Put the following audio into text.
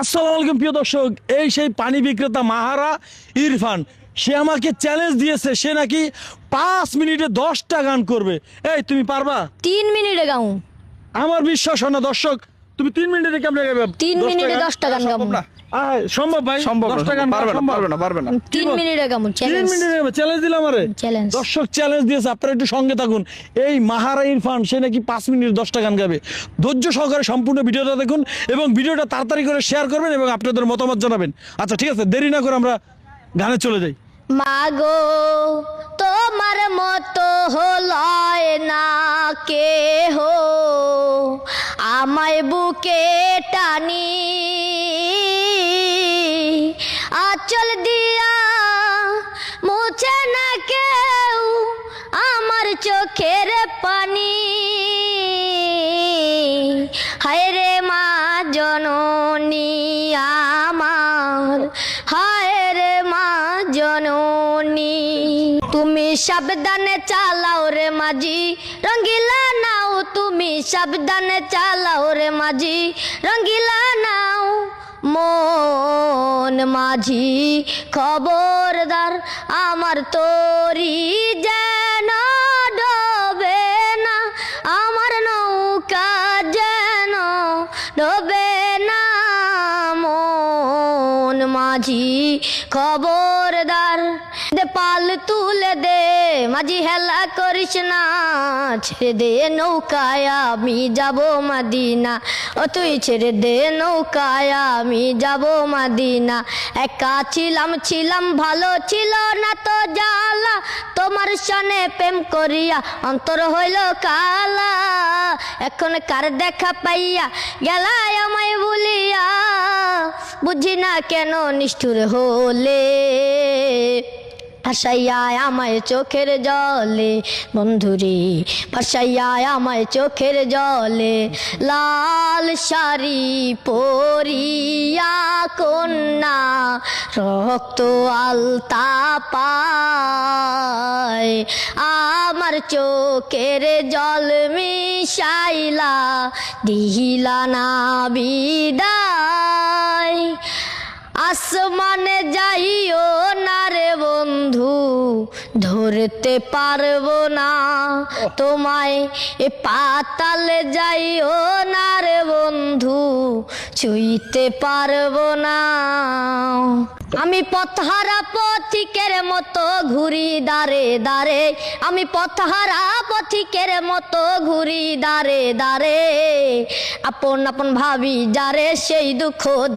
আসসালামু আলাইকুম প্রিয় দর্শক, এই সেই পানি বিক্রেতা মাহারা ইরফান, সে আমাকে চ্যালেঞ্জ দিয়েছে, সে নাকি 5 মিনিটে 10টা গান করবে। এই তুমি পারবা? 3 মিনিটে গাও। আমার বিশ্বাস হয় না দর্শক, তুমি 3 মিনিটে কেমনে গাইবে? 3 মিনিটে 10টা গান গাবো। সম্ভব ভাই? সম্ভব 10টা গান পারবে না, সম্ভব? পারবে না। 3 মিনিটে গাবো। 3 মিনিটে গাইবে? চ্যালেঞ্জ দিলাম আরে। চ্যালেঞ্জ। দর্শক চ্যালেঞ্জ দিয়েছে, আপনারা একটু সঙ্গে থাকুন। এই মাহারা ইরফান সে নাকি 5 মিনিটে 10টা গান গাবে। ধৈর্য সহকারে সম্পূর্ণ ভিডিওটা দেখুন এবং ভিডিওটা তাড়াতাড়ি করে শেয়ার করবেন এবং আপনাদের মতামত জানাবেন। আচ্ছা ঠিক আছে, দেরি না করে আমরা গানে চলে যাই। মাগো তোমার মতো হলয় না কেহ, আমায় বুকে টানি আঁচল দিয়া মুছে না কেউ আমার চোখের পানি। হায় রে মা জননী আমার, হায় রে মা জননী। তুমি সাবধানে চালাও রে মাঝি, রঙ্গিলা নাও। তুমি সাবধানে চালাও রে মাঝি, রঙ্গিলা নাও। মন মাঝি খবরদার, আমার তোরি যেন ডোবে না, আমার নৌকা যেন ডোবে না। মন মাঝি খবরদার, দে পাল তুলে দে মাঝি, হেলা করিস না। ছেড়ে দে নৌকায় আমি যাব মদিনা, ও তুই ছেড়ে দে নৌকায় আমি যাব মদিনা। একা ছিলাম ভালো ছিল না তো জ্বালা, তোমার সনে প্রেম করিয়া অন্তর হইল কালা। এখন কার দেখা পাইয়া গেলায় আমায় ভুলিয়া, বুঝি না কেন নিষ্ঠুর হলে। ভাসাইয়া আমায় চোখের জলে বন্ধুরে, ভাসাইয়া আমায় চোখের জলে। লাল শাড়ি পরিয়া কন্যা রক্ত আলতা পায়, আমার চোখের জল মিশাইলা দিলা না বিদায়। আসমানে যাইও না রে বন্ধু, ধরতে পারবো না তোমায়। এ পাতালে যাইও না রে বন্ধু, ছুঁইতে পারবো না। আমি পথহারা পথিকের মতো ঘুরি দাঁড়ে দাঁড়ে, আমি পথহারা পথিকের মতো ঘুরি দাঁড়ে দাঁড়ে। আপন আপন ভাবি যারে সেই দুঃখ